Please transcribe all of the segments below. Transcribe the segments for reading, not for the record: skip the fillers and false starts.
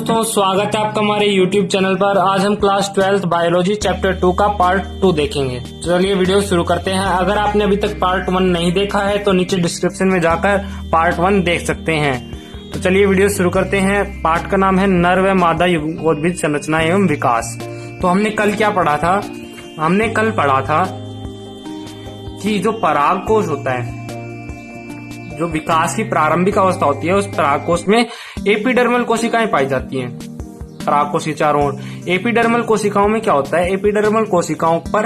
दोस्तों, स्वागत है आपका हमारे YouTube चैनल पर। आज हम क्लास 12th बायोलॉजी चैप्टर 2 का पार्ट 2 देखेंगे। चलिए वीडियो शुरू करते हैं। अगर आपने अभी तक पार्ट 1 नहीं देखा है तो नीचे डिस्क्रिप्शन में जाकर पार्ट 1 देख सकते हैं। तो चलिए वीडियो शुरू करते हैं। पार्ट का नाम है नर व मादा युग्मोद्भिद संरचना एवं विकास। तो हमने कल क्या पढ़ा था? हमने कल पढ़ा था कि जो पराग कोश होता है, जो विकास की प्रारंभिक अवस्था होती है, उस पराग कोश में एपिडर्मल कोशिकाएं पाई जाती हैं। पराग कोश के चारों ओर एपिडर्मल कोशिकाओं में क्या होता है? एपिडर्मल कोशिकाओं पर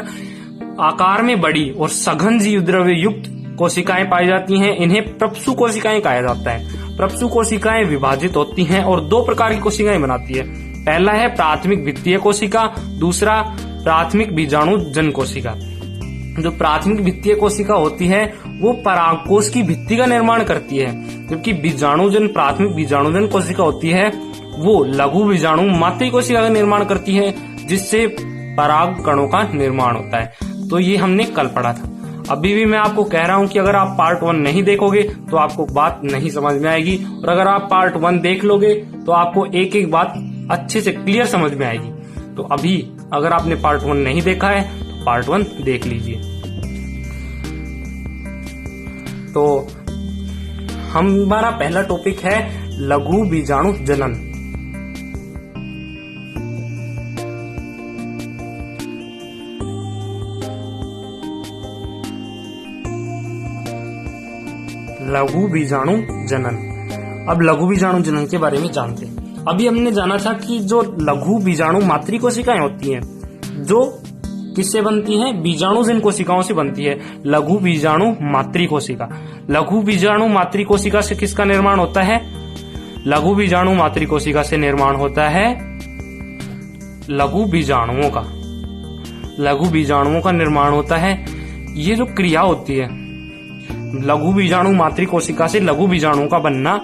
आकार में बड़ी और सघन जीव द्रव्य युक्त कोशिकाएं पाई जाती हैं। इन्हें प्रप्सु कोशिकाएं कहा जाता है। प्रप्सु कोशिकाएं विभाजित होती हैं और दो प्रकार की कोशिकाएं बनाती है। पहला है प्राथमिक भित्तीय कोशिका, दूसरा प्राथमिक बीजाणु जन कोशिका। जो प्राथमिक भित्तीय कोशिका होती है वो परागकोश की भित्ति का निर्माण करती है, जबकि बीजाणुजन प्राथमिक बीजाणुजन कोशिका होती है वो लघु बीजाणु मातृ कोशिका का निर्माण करती है, जिससे पराग कणों का निर्माण होता है। तो ये हमने कल पढ़ा था। अभी भी मैं आपको कह रहा हूं कि अगर आप पार्ट 1 नहीं देखोगे तो आपको बात नहीं समझ में आएगी, और अगर आप पार्ट 1 देख लोगे तो आपको एक एक बात अच्छे से क्लियर समझ में आएगी। तो अभी अगर आपने पार्ट 1 नहीं देखा है तो पार्ट 1 देख लीजिए। तो हमारा पहला टॉपिक है लघु बीजाणु जनन। लघु बीजाणु जनन। अब लघु बीजाणु जनन के बारे में जानते हैं। अभी हमने जाना था कि जो लघु बीजाणु मातृ कोशिकाएं होती हैं, जो किससे बनती हैं? बीजाणुजन कोशिकाओं से बनती है। लघु बीजाणु मातृ कोशिका। लघु बीजाणु मातृ कोशिका से किसका निर्माण होता है? लघु बीजाणु मातृ कोशिका से निर्माण होता है लघु बीजाणुओं का। लघु बीजाणुओं का निर्माण होता है। ये जो क्रिया होती है लघु बीजाणु मातृ कोशिका से लघु बीजाणुओं का बनना,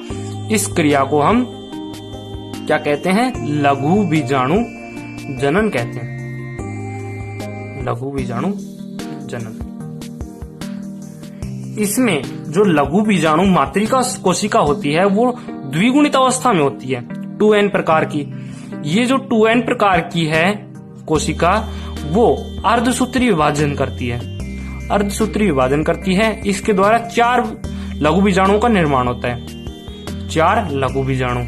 इस क्रिया को हम क्या कहते हैं? लघु बीजाणु जनन कहते हैं। लघु बीजाणु जनन। इसमें जो लघु बीजाणु मातृका कोशिका होती है वो द्विगुणित अवस्था में होती है, 2n प्रकार की। ये जो 2n प्रकार की है कोशिका, वो अर्धसूत्री विभाजन करती है। अर्धसूत्री विभाजन करती है। इसके द्वारा 4 लघु बीजाणुओं का निर्माण होता है। 4 लघु बीजाणु।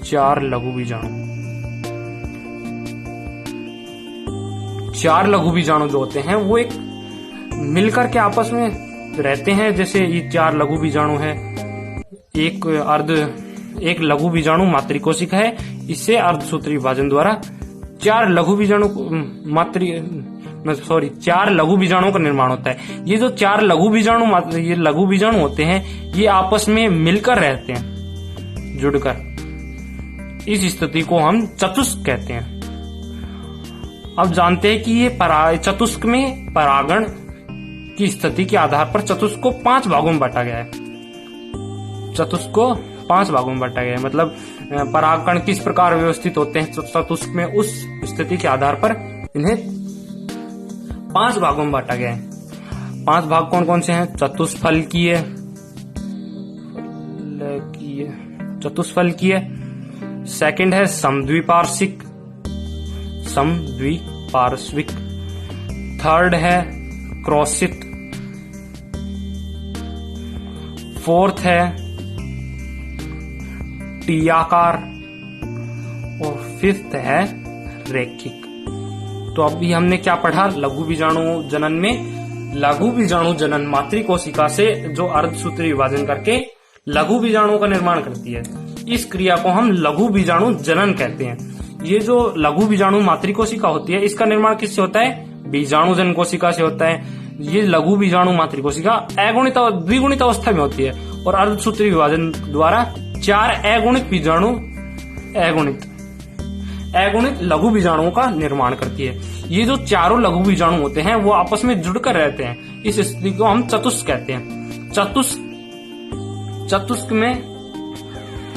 4 लघु बीजाणु। 4 लघु बीजाणु जो होते हैं वो एक मिलकर के आपस में रहते हैं। जैसे ये 4 लघु बीजाणु है। एक लघु बीजाणु मातृ कोशिका है। इससे अर्धसूत्री विभाजन द्वारा 4 लघु बीजाणु 4 लघु बीजाणुओं का निर्माण होता है। ये जो 4 लघु बीजाणु होते हैं ये आपस में मिलकर रहते हैं, जुड़कर। इस स्थिति को हम चतुष्क कहते हैं। अब जानते हैं कि ये चतुष्क में परागण की स्थिति के आधार पर चतुष्क को 5 भागों में बांटा गया है। चतुष्क को 5 भागों में बांटा गया है, मतलब परागकण किस प्रकार व्यवस्थित होते हैं चतुष्क में, उस स्थिति के आधार पर इन्हें 5 भागों में बांटा गया है। 5 भाग कौन कौन से हैं? चतुष्फलकीय। सेकंड है समद्विपार्श्विक। थर्ड है क्रॉसित। फोर्थ है टी आकार। और फिफ्थ है रैखिक। तो अभी हमने क्या पढ़ा? लघु बीजाणु जनन में लघु बीजाणु जनन मातृ कोशिका से जो अर्धसूत्री विभाजन करके लघु बीजाणुओं का निर्माण करती है, इस क्रिया को हम लघु बीजाणु जनन कहते हैं। ये जो लघु बीजाणु मातृ कोशिका होती है इसका निर्माण किससे होता है? बीजाणुजन कोशिका से होता है। ये लघु बीजाणु मातृ कोशिका द्विगुणित अवस्था में होती है और अर्धसूत्री विभाजन द्वारा 4 अगुणित लघु बीजाणुओं का निर्माण करती है। ये जो चारों लघु बीजाणु होते हैं वो आपस में जुड़कर रहते हैं। इस स्थिति को हम चतुष्क कहते हैं। चतुष्क में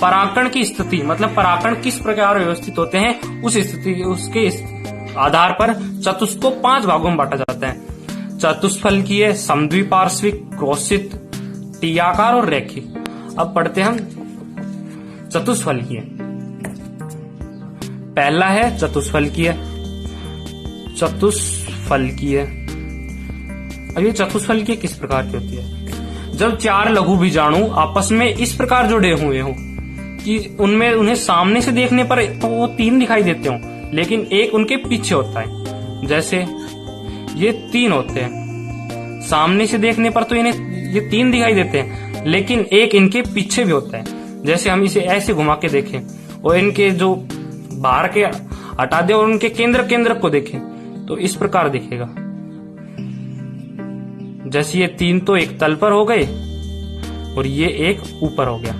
परागकण की स्थिति, मतलब परागकण किस प्रकार व्यवस्थित होते हैं, उस स्थिति उसके आधार पर चतुष्क को 5 भागों में बांटा जाता है। चतुष्फलकीय, समद्विपार्श्विक, क्रॉसित, टी आकार और रैखिक। अब पढ़ते हैं हम चतुष्फलकीय। पहला है चतुष्फलकीय। चतुष्फलकीय। अब ये चतुष्फलकीय किस प्रकार की होती है? जब चार लघु बीजाणु आपस में इस प्रकार जुड़े हुए हों कि उनमें उन्हें सामने से देखने पर तो वो तीन दिखाई देते हों, लेकिन एक उनके पीछे होता है। जैसे ये तीन होते हैं, सामने से देखने पर तो इन्हें ये तीन दिखाई देते हैं, लेकिन एक इनके पीछे भी होता है। जैसे हम इसे ऐसे घुमा के देखें और इनके जो बाहर के हटा दे और उनके केंद्र को देखें तो इस प्रकार दिखेगा। जैसे ये तीन तो एक तल पर हो गए और ये एक ऊपर हो गया,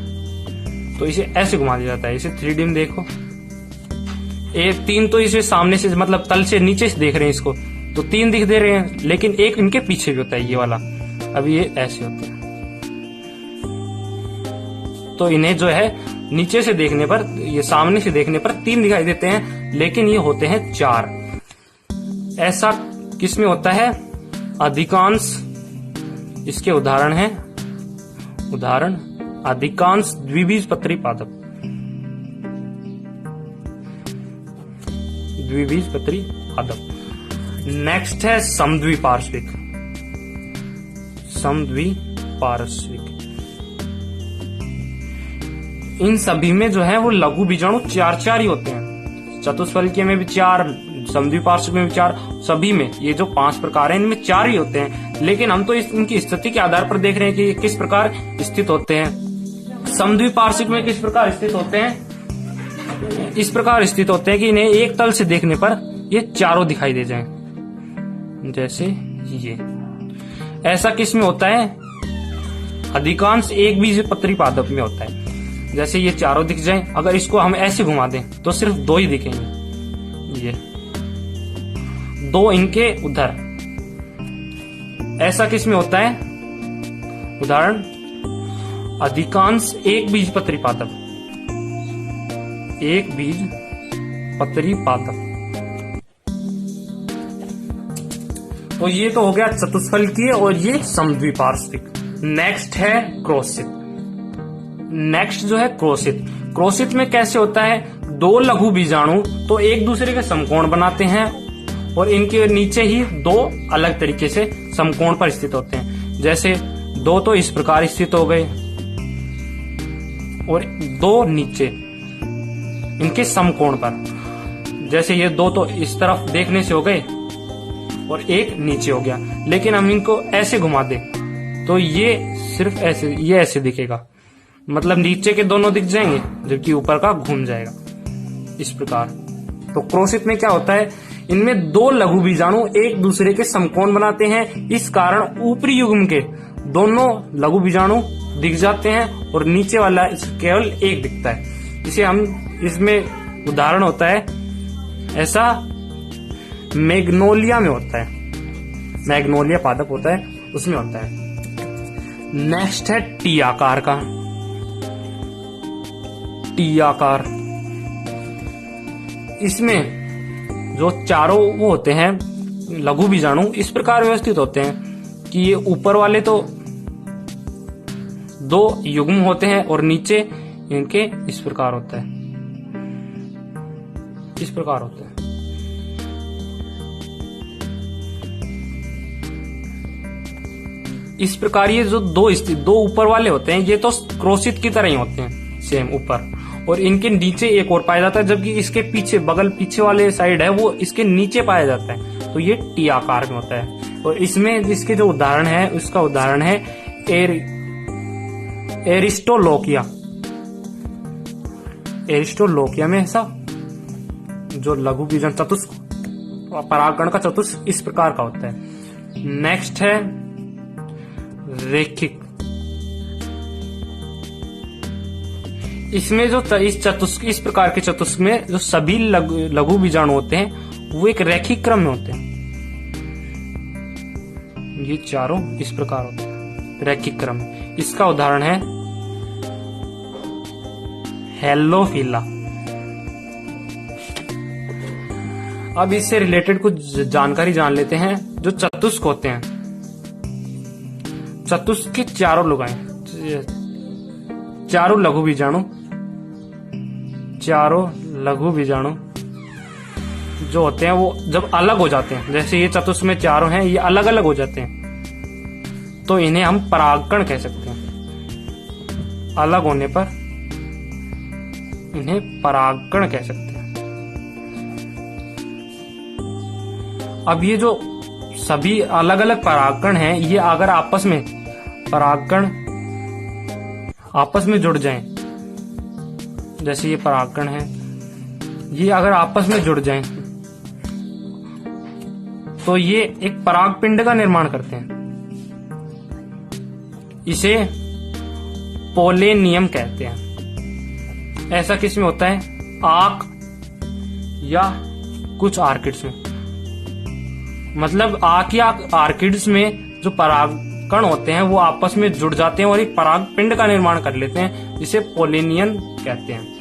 तो इसे ऐसे घुमा दिया जाता है। इसे 3D में देखो, एक तीन तो इसे सामने से मतलब तल से नीचे से देख रहे हैं इसको, तो तीन दिख दे रहे हैं, लेकिन एक इनके पीछे भी होता है ये वाला। अब ये ऐसे होते हैं, तो इन्हें जो है नीचे से देखने पर, ये सामने से देखने पर तीन दिखाई देते हैं, लेकिन ये होते हैं चार। ऐसा किसमें होता है? अधिकांश। इसके उदाहरण है, उदाहरण अधिकांश द्विबीजपत्री पादप। द्विबीजपत्री पादप। नेक्स्ट है समद्विपार्श्विक। समद्विपार्श्विक। इन सभी में जो है वो लघु बीजाणु चार ही होते हैं। चतुष्फलकीय में भी चार, समद्विपार्श्विक में भी चार, सभी में ये जो 5 प्रकार हैं इनमें 4 ही होते हैं। लेकिन हम तो इनकी स्थिति के आधार पर देख रहे हैं कि ये किस प्रकार स्थित होते हैं। समद्विपार्श्विक में किस प्रकार स्थित होते हैं? इस प्रकार स्थित होते हैं कि इन्हें एक तल से देखने पर ये चारों दिखाई दे जाएं। जैसे ये। ऐसा किस में होता है? अधिकांश एक बीजपत्री पादप में होता है। जैसे ये चारों दिख जाएं, अगर इसको हम ऐसे घुमा दें तो सिर्फ 2 ही दिखेंगे। ये 2 इनके उधर। ऐसा किस में होता है? उदाहरण अधिकांश एक बीजपत्री पादप। एक बीजपत्री पादप। तो ये तो हो गया चतुष्फलकीय और ये समद्विपार्श्विक। नेक्स्ट है क्रोशित। नेक्स्ट जो है क्रोशित। क्रोशित में कैसे होता है? 2 लघु बीजाणु तो एक दूसरे के समकोण बनाते हैं और इनके नीचे ही 2 अलग तरीके से समकोण पर स्थित होते हैं। जैसे 2 तो इस प्रकार स्थित हो गए और 2 नीचे इनके समकोण पर। जैसे ये 2 तो इस तरफ देखने से हो गए और एक नीचे हो गया, लेकिन हम इनको ऐसे घुमा दे तो ये सिर्फ ऐसे, ये ऐसे दिखेगा, मतलब नीचे के दोनों दिख जाएंगे जबकि ऊपर का घूम जाएगा इस प्रकार। तो क्रोशित में क्या होता है? इनमें 2 लघु बीजाणु एक दूसरे के समकोण बनाते हैं, इस कारण ऊपरी युग्म के दोनों लघु बीजाणु दिख जाते हैं और नीचे वाला केवल एक दिखता है। इसे हम, इसमें उदाहरण होता है ऐसा मैग्नोलिया में होता है। मैग्नोलिया पादप होता है, उसमें होता है। नेक्स्ट है टी आकार का। टी आकार। इसमें जो चारों वो होते हैं लघु बीजाणु इस प्रकार व्यवस्थित होते हैं कि ये ऊपर वाले तो 2 युग्म होते हैं और नीचे इनके इस प्रकार होता है, इस प्रकार होता है। इस प्रकार ये जो 2 ऊपर वाले होते हैं ये तो क्रोशित की तरह ही होते हैं, सेम ऊपर, और इनके नीचे एक और पाया जाता है, जबकि इसके पीछे बगल पीछे वाले साइड है वो इसके नीचे पाया जाता है, तो ये टी आकार में होता है। और इसमें इसके जो उदाहरण है उसका उदाहरण है एरिस्टोलोकिया। एरिस्टोलोकिया में ऐसा जो लघु बीजाणु चतुष्क परागकण का चतुष्क इस प्रकार का होता है। नेक्स्ट है रेखिक। इसमें जो इस चतुष्क, इस प्रकार के चतुष्क में जो सभी लघु बीजाणु होते हैं वो एक रैखिक क्रम में होते हैं। ये चारों इस प्रकार होते हैं रैखिक क्रम। इसका उदाहरण है हेलोफिला। अब इससे रिलेटेड कुछ जानकारी जान लेते हैं। जो चतुष्क होते हैं, चतुष्क के चारों लुगाएं, चारों लघु बीजाणु जो होते हैं वो जब अलग हो जाते हैं, जैसे ये चतुष्क में चारों हैं, ये अलग अलग हो जाते हैं, तो इन्हें हम परागकण कह सकते हैं। अलग होने पर इन्हें परागकण कह सकते हैं। अब ये जो सभी अलग अलग परागकण हैं, ये अगर आपस में परागकण आपस में जुड़ जाएं, जैसे ये परागकण है, ये अगर आपस में जुड़ जाएं तो ये एक परागपिंड का निर्माण करते हैं। इसे पोलेनियम कहते हैं। ऐसा किसमें होता है? आक या कुछ आर्किड्स में। मतलब आक या आर्किड्स में जो परागकण होते हैं वो आपस में जुड़ जाते हैं और एक परागपिंड का निर्माण कर लेते हैं, जिसे पोलेनियन कहते हैं।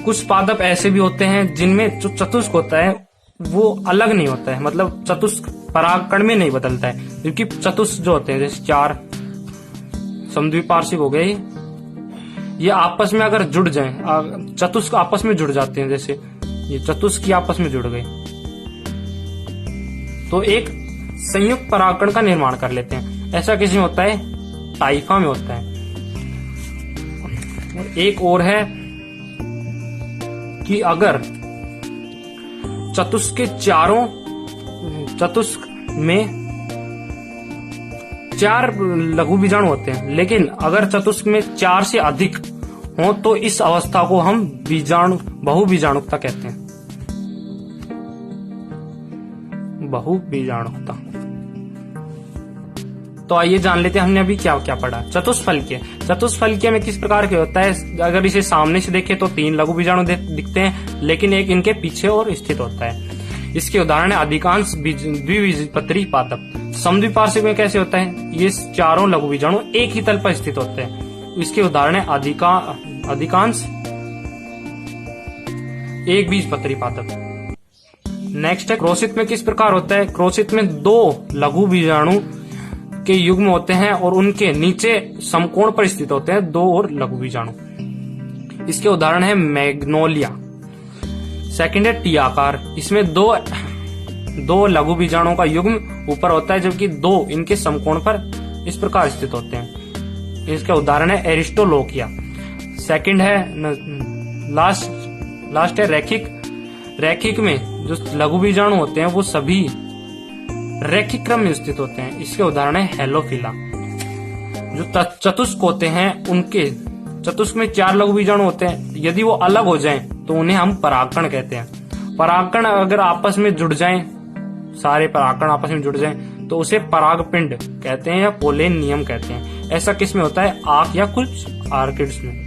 कुछ पादप ऐसे भी होते हैं जिनमें जो चतुष्क होता है वो अलग नहीं होता है, मतलब चतुष्क परागकण में नहीं बदलता है, क्योंकि चतुष्क जो होते हैं जैसे 4 समद्विपार्श्विक हो गए, ये आपस में अगर जुड़ जाएं, चतुष्क आपस में जुड़ जाते हैं, जैसे ये चतुष्क आपस में जुड़ गए तो एक संयुक्त परागकण का निर्माण कर लेते हैं। ऐसा किसी में होता है? टाइफा में होता है। और एक और है कि अगर चतुष्क में 4 लघु बीजाणु होते हैं, लेकिन अगर चतुष्क में 4 से अधिक हो तो इस अवस्था को हम बहुबीजाणुकता कहते हैं। बहुबीजाणुकता। तो आइए जान लेते हैं हमने अभी क्या क्या पढ़ा। चतुष्फलकीय। चतुष्फलकीय में किस प्रकार के होता है? अगर इसे सामने से देखें तो 3 लघु बीजाणु दिखते हैं, लेकिन एक इनके पीछे और स्थित होता है। इसके उदाहरण है अधिकांश द्विबीजपत्री पादप। समद्विपार्श्विक में कैसे होता है? ये चारों लघु बीजाणु एक ही तल पर स्थित होते हैं। इसके उदाहरण है अधिकांश एक बीजपत्री पादप। नेक्स्ट है क्रोशित में किस प्रकार होता है? क्रोशित में 2 लघु बीजाणु के युग्म होते हैं और उनके नीचे समकोण पर स्थित होते हैं 2 और लघु बीजाणु। इसके उदाहरण है मैग्नोलिया। सेकंड है टी आकार। इसमें 2 लघु बीजाणुओं का युग्म ऊपर होता है, जबकि 2 इनके समकोण पर इस प्रकार स्थित होते हैं। इसका उदाहरण है एरिस्टोलोकिया। सेकंड है लास्ट है रैखिक। रैखिक में जो लघु बीजाणु होते हैं वो सभी रैखिक क्रम में स्थित होते हैं। इसके उदाहरण है हेलोफिला। जो चतुष्क होते हैं उनके चतुष्क में 4 लघु बीजाणु होते हैं, यदि वो अलग हो जाएं तो उन्हें हम परागकण कहते हैं। परागकण अगर आपस में जुड़ जाएं, सारे परागकण आपस में जुड़ जाएं तो उसे परागपिंड कहते हैं या पोलेनियम कहते हैं। ऐसा किस में होता है? आक या कुछ आर्किड्स में।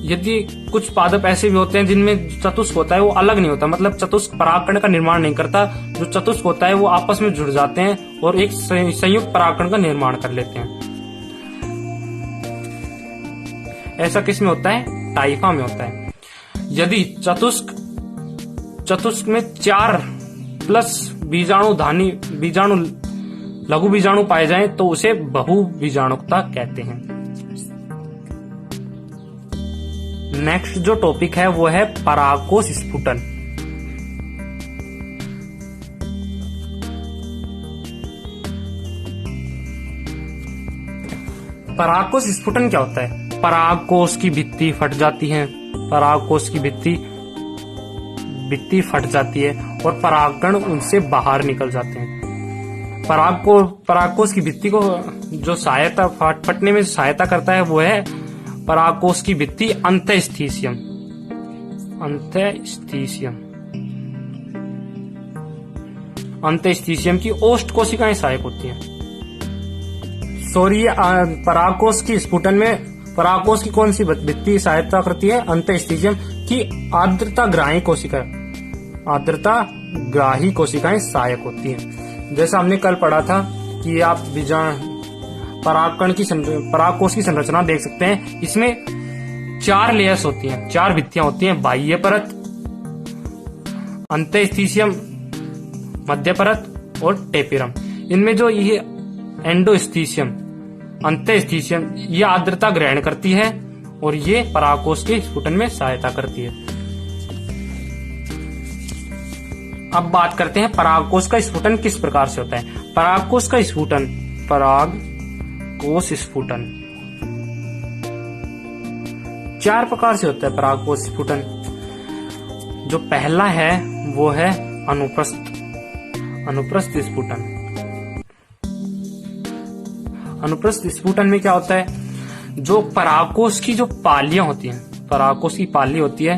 यदि कुछ पादप ऐसे भी होते हैं जिनमें चतुष्क होता है वो अलग नहीं होता, मतलब चतुष्क परागकण का निर्माण नहीं करता। जो चतुष्क होता है वो आपस में जुड़ जाते हैं और एक संयुक्त परागकण का निर्माण कर लेते हैं। ऐसा किस में होता है? टाइफा में होता है। यदि चतुष्क में 4 प्लस लघु बीजाणु पाए जाएं तो उसे बहुबीजाणुकता कहते हैं। नेक्स्ट जो टॉपिक है वो है परागकोश स्फुटन। परागकोश स्फुटन क्या होता है? परागकोश की भित्ति फट जाती है। परागकोश की भित्ति फट जाती है और परागकण उनसे बाहर निकल जाते हैं। परागकोश की भित्ति को जो सहायता फटने में सहायता करता है वो है परागकोश की भित्ति अंतःस्थीशियम। अंतःस्थीशियम की ओष्ठ कोशिकाएं सहायक होती हैं। परागकोश की स्फुटन में परागकोश की कौन सी भित्ति सहायता करती है? अंतःस्थीशियम की आर्द्रताग्राही कोशिकाएं सहायक होती हैं। जैसा हमने कल पढ़ा था कि आप परागकोश की संरचना देख सकते हैं। इसमें 4 लेयर्स होती हैं, 4 भित्तियां होती हैं। बाह्य परत, अंतःस्थीशियम, मध्य परत और टेपिरम। इनमें जो ये एंडोस्थीशियम, अंतःस्थीशियम, ये आर्द्रता ग्रहण करती है और ये परागकोश के स्फुटन में सहायता करती है। अब बात करते हैं परागकोश का स्फुटन किस प्रकार से होता है। परागकोश का स्फुटन, परागकोश स्फुटन 4 प्रकार से होता है। परागकोश स्फुटन जो पहला है वो है अनुप्रस्थ स्फुटन। अनुप्रस्थ स्फुटन में क्या होता है, जो परागकोश की जो पालियां होती हैं, परागकोश की पाली होती है,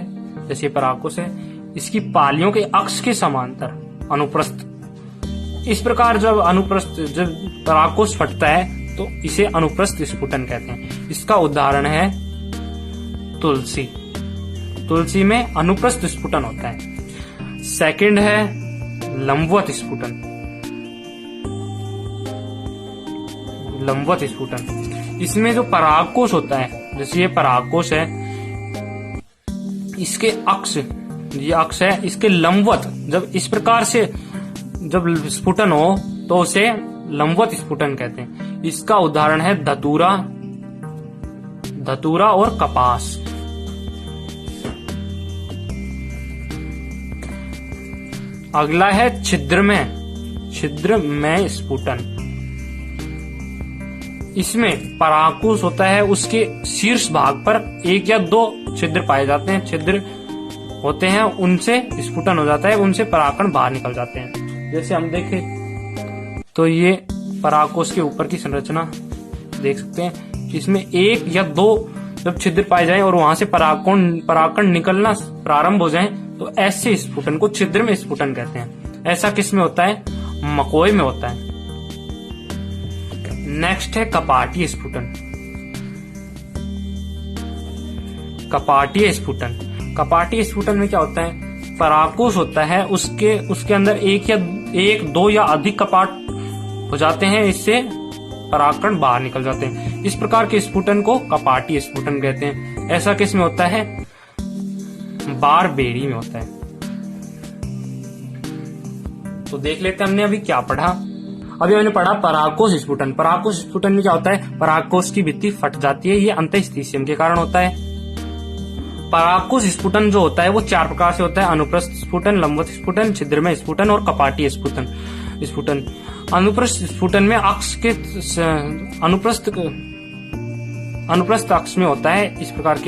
जैसे परागकोश है, इसकी पालियों के अक्ष के समांतर अनुप्रस्थ, इस प्रकार जब परागकोश फटता है तो इसे अनुप्रस्थ स्फुटन कहते हैं। इसका उदाहरण है तुलसी। तुलसी में अनुप्रस्थ स्फुटन होता है। सेकंड है लंबवत स्फुटन। लंबवत स्फुटन, इसमें जो परागकोश होता है, जैसे ये परागकोश है, इसके अक्ष, ये अक्ष है, इसके लंबवत जब इस प्रकार से जब स्फुटन हो तो उसे लंबवत स्फुटन कहते हैं। इसका उदाहरण है धतूरा और कपास। अगला है छिद्र में स्फुटन। इसमें परागकोश होता है, उसके शीर्ष भाग पर 1 या 2 छिद्र पाए जाते हैं। छिद्र होते हैं, उनसे स्फुटन हो जाता है, उनसे परागकण बाहर निकल जाते हैं। जैसे हम देखें तो ये परागकोश के ऊपर की संरचना देख सकते हैं। इसमें 1 या 2 जब छिद्र पाए जाएं और वहां से परागकण निकलना प्रारंभ हो जाएं तो ऐसे स्फुटन को छिद्र में स्फुटन कहते हैं। ऐसा किस में होता है, मकोई में होता है। नेक्स्ट है कपाटीय स्फुटन। कपाटीय स्फुटन में क्या होता है, परागकोश होता है, उसके अंदर 1, 2 या अधिक कपाट हो जाते हैं, इससे परागकण बाहर निकल जाते हैं। इस प्रकार के स्फुटन को कपाटीय स्फुटन कहते हैं। ऐसा किस में होता है, बारबेरी में होता है। तो देख लेते हैं हमने अभी क्या पढ़ा। अभी हमने पढ़ा परागकोश स्फुटन। परागकोश स्फुटन में क्या होता है, परागकोश की भित्ति फट जाती है, ये अंतःस्थितियम के कारण होता है। परागकोश स्फुटन जो होता है वो 4 प्रकार से होता है, अनुप्रस्थ स्फुटन, लंबवत स्फुटन, छिद्रमय स्फुटन और कपाटीय स्फुटन। अनुप्रस्थ स्फुटन में अक्ष के अनुप्रस्थ अक्ष में होता है। इस प्रकार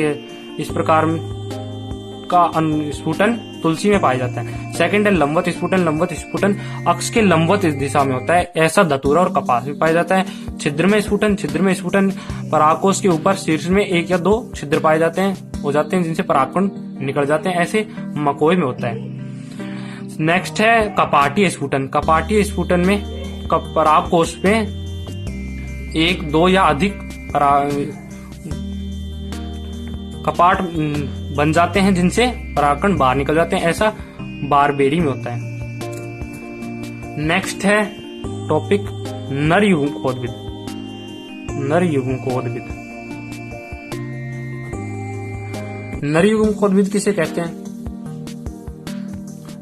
का स्फुटन तुलसी में पाया जाता है। सेकंड है लंबवत स्फुटन अक्ष के लंबवत दिशा में होता है, ऐसा धतूरा और कपास में पाया जाता है। छिद्रमय स्फुटन परागकोश के ऊपर शीर्ष में 1 या 2 छिद्र पाए जाते हैं, जिनसे परागकण निकल जाते हैं, ऐसे मकोई में होता है। नेक्स्ट है कपाटीय स्फुटन में परागकोश में 1, 2 या अधिक कपाट बन जाते हैं, जिनसे परागकण बाहर निकल जाते हैं, ऐसा बारबेरी में होता है। नेक्स्ट है टॉपिक नर युग्मकोद्भिद। नर युग्मकोद्भिद किसे कहते हैं?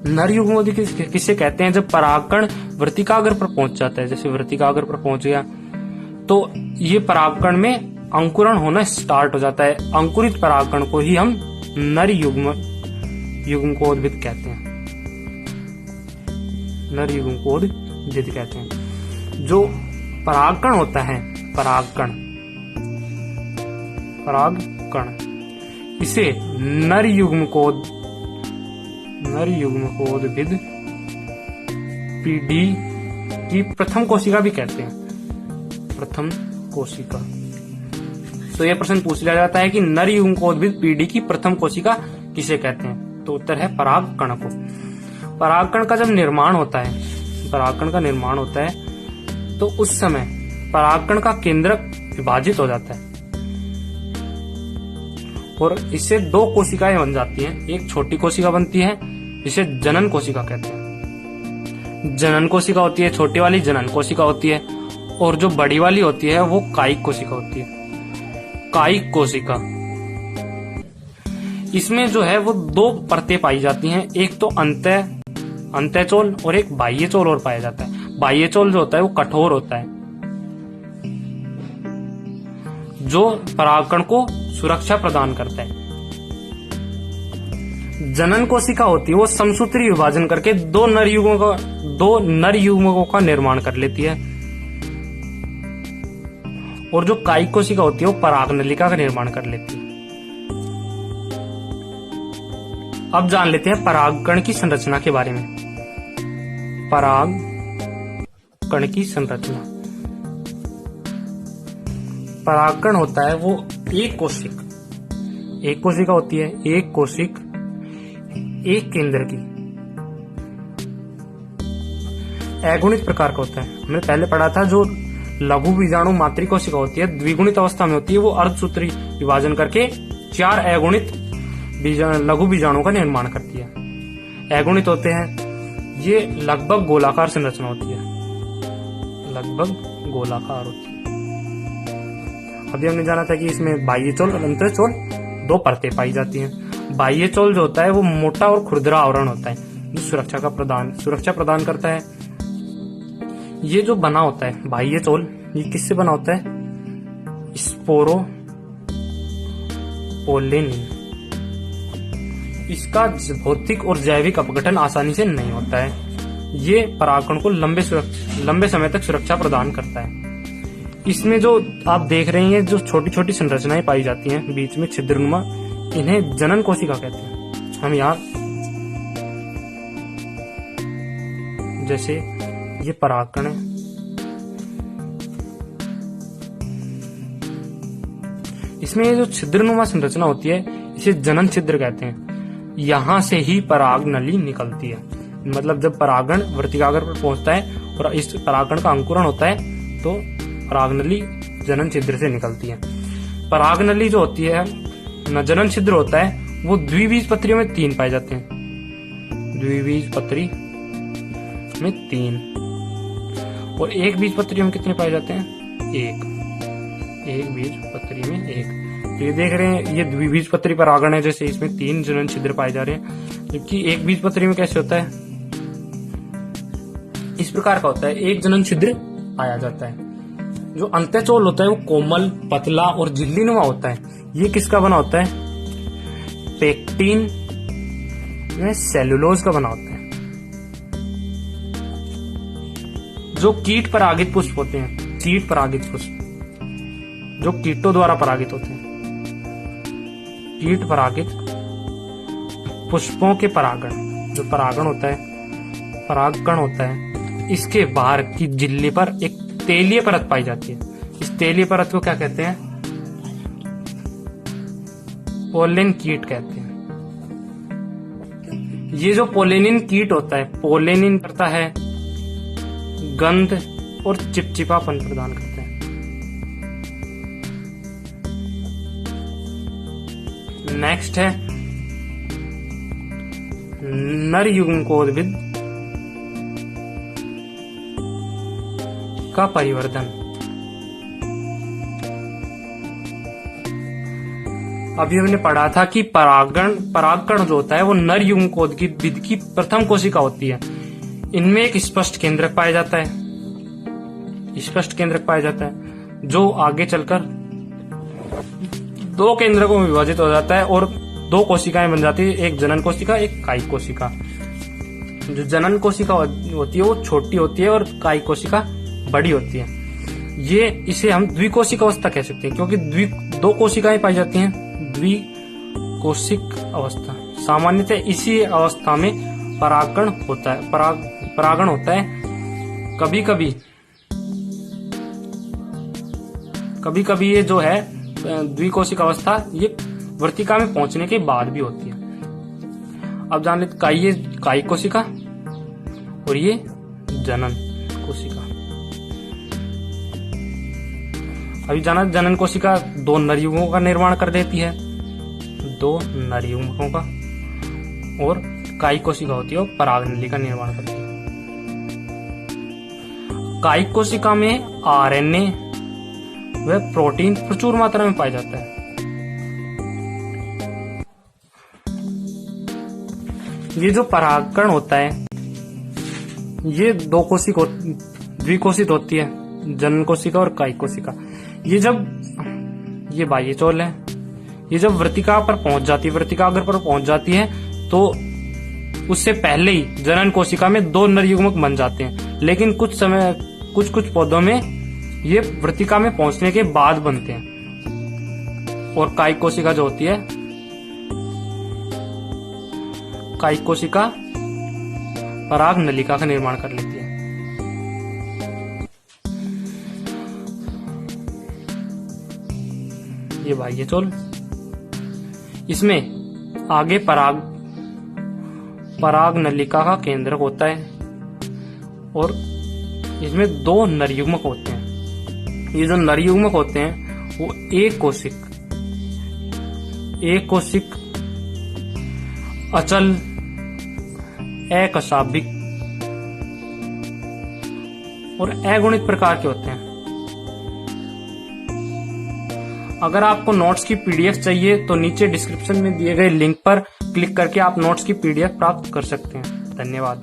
नर युग्मकोद्भिद किसे कहते हैं? जब परागकण वर्तिकाग्र पर पहुंच जाता है, जैसे वर्तिकाग्र पर पहुंच गया तो ये परागकण में अंकुरण होना स्टार्ट हो जाता है। अंकुरित परागकण को ही हम नर युग्मकोद्भिद कहते हैं। नर युग्मकोद्भिद कहते हैं। जो परागकण होता है, परागकण इसे नर युग्मकोद्भिद पीढ़ी की प्रथम कोशिका भी कहते हैं। प्रथम कोशिका। तो यह प्रश्न पूछ लिया जाता है कि नर युग्मकोद्भिद पीढ़ी की प्रथम कोशिका किसे कहते हैं? तो उत्तर है परागकण को। परागकण का जब निर्माण होता है, तो उस समय परागकण का केंद्रक विभाजित हो जाता है और इससे 2 कोशिकाएं बन जाती हैं। एक छोटी कोशिका बनती है, जिसे जनन कोशिका कहते हैं। जनन कोशिका होती है, छोटी वाली जनन कोशिका होती है, और जो बड़ी वाली होती है वो कायिक कोशिका होती है। कायिक कोशिका, इसमें जो है वो 2 परतें पाई जाती हैं। एक तो अंतःचोल और एक बाह्यचोल और पाया जाता है। बाह्यचोल जो होता है वो कठोर होता है, जो परागकण को सुरक्षा प्रदान करता है। जनन कोशिका होती है वो समसूत्री विभाजन करके दो नर युग्मकों का निर्माण कर लेती है, और जो कायिक कोशिका होती है वो परागनलिका का निर्माण कर लेती है। अब जान लेते हैं परागकण की संरचना के बारे में। परागकण की संरचना, परागकण होता है वो एक कोशिका होती है, एक कोशिक एक केंद्र की, अगुणित प्रकार का होता है। हमने पहले पढ़ा था जो लघु बीजाणु मातृ कोशिका होती है द्विगुणित अवस्था में होती है, वो अर्धसूत्री विभाजन करके 4 अगुणित लघु बीजाणुओं का निर्माण करती है। अगुणित होते हैं ये लगभग गोलाकार संरचना होती है, लगभग गोलाकार होती है। अभी हमने जाना था कि इसमें बाह्य चोल और अंतःचोल 2 परतें पाई जाती हैं। बाह्य चोल जो होता है वो मोटा और खुरदरा आवरण होता है जो सुरक्षा प्रदान करता है। ये जो बना होता है बाह्य चोल, ये किससे बना होता है? स्पोरोपोलेनिन। इसका भौतिक और जैविक अपघटन आसानी से नहीं होता है। ये परागकण को लंबे समय तक सुरक्षा प्रदान करता है। इसमें जो आप देख रहे हैं जो छोटी छोटी संरचनाएं पाई जाती हैं बीच में छिद्रनुमा, इन्हें जनन कोशिका कहते हैं। हम यहाँ जैसे ये परागकण है, इसमें ये जो छिद्रनुमा संरचना होती है इसे जनन छिद्र कहते हैं। यहां से ही पराग नली निकलती है, मतलब जब परागण वर्तिकाग्र पर पहुंचता है और इस परागण का अंकुरण होता है तो परागनली जनन छिद्र से निकलती है। परागनली जो होती है जनन छिद्र होता है वो द्विबीजपत्रियों में 3 पाए जाते हैं, द्विबीजपत्री में 3, और एक बीजपत्री में कितने पाए जाते हैं? 1 बीजपत्री में 1। तो ये देख रहे हैं ये द्विबीजपत्री परागण है, जैसे इसमें 3 जनन छिद्र पाए जा रहे हैं, जबकि एक बीजपत्री में कैसे होता है? इस प्रकार का होता है, एक जनन छिद्र पाया जाता है। जो अंतःचोल होता है वो कोमल, पतला और झिल्लीनुमा होता है। ये किसका बना होता है? पेक्टिन में सेलुलोज का बना होता है। जो कीट परागित पुष्प होते हैं, कीट परागित पुष्प जो कीटों द्वारा परागित होते हैं, कीट परागित पुष्पों के परागण, जो परागण होता है, परागकण होता है, इसके बाहर की झिल्ली पर एक तेलीय परत पाई जाती है। इस तेलीय परत को क्या कहते हैं? पोलेन कीट कहते हैं। ये जो पोलेनिन कीट होता है, पोलेनिन करता है गंध और चिपचिपापन प्रदान करता है। नेक्स्ट है नर युग्मकोद्भिद का परिवर्धन। अभी हमने पढ़ा था कि परागकण जो होता है वो नर युग्मकोद्भिद की प्रथम कोशिका होती है। इनमें एक स्पष्ट केंद्रक पाया जाता है, जो आगे चलकर 2 केंद्रकों में विभाजित हो जाता है और 2 कोशिकाएं बन जाती है, एक जनन कोशिका एक कायिक कोशिका। जो जनन कोशिका होती है वो छोटी होती है और कायिक कोशिका बड़ी होती है। ये इसे हम द्विकोशिक अवस्था कह सकते हैं, क्योंकि 2 कोशिकाएं पाई जाती हैं, द्विकोशिक अवस्था। सामान्यतः इसी अवस्था में परागण होता है, परागण होता है। कभी कभी ये जो है द्विकोशिक अवस्था ये वर्तिका में पहुंचने के बाद भी होती है। अब जान लेते कायिक कोशिका और ये जनन कोशिका। अभी जाना जनन कोशिका 2 नर युग्मकों का निर्माण कर देती है, 2 नर युग्मकों का, और कायिक कोशिका होती है वो परागनली का निर्माण करती है। कायिक कोशिका में आरएनए व प्रोटीन प्रचुर मात्रा में पाया जाता है। ये जो परागकण होता है ये द्विकोशित होती है, जनन कोशिका और कायिक कोशिका। ये ये बाह्यचोल है। ये जब वृत्तिका पर पहुंच जाती है, वृत्तिकाग्र पर पहुंच जाती है, तो उससे पहले ही जनन कोशिका में 2 नर युग्मक बन जाते हैं। लेकिन कुछ पौधों में ये वृत्तिका में पहुंचने के बाद बनते हैं। और कायिक कोशिका जो होती है, कायिक कोशिका पराग नलिका का निर्माण कर लेती है। ये बाह्यचोल, इसमें आगे पराग नलिका का केंद्रक होता है और इसमें 2 नरयुग्मक होते हैं। ये जो नरयुग्मक होते हैं वो एक कोशिक अचल, एकशाभिक और अगुणित प्रकार के होते हैं। अगर आपको नोट्स की पीडीएफ चाहिए तो नीचे डिस्क्रिप्शन में दिए गए लिंक पर क्लिक करके आप नोट्स की पीडीएफ प्राप्त कर सकते हैं। धन्यवाद।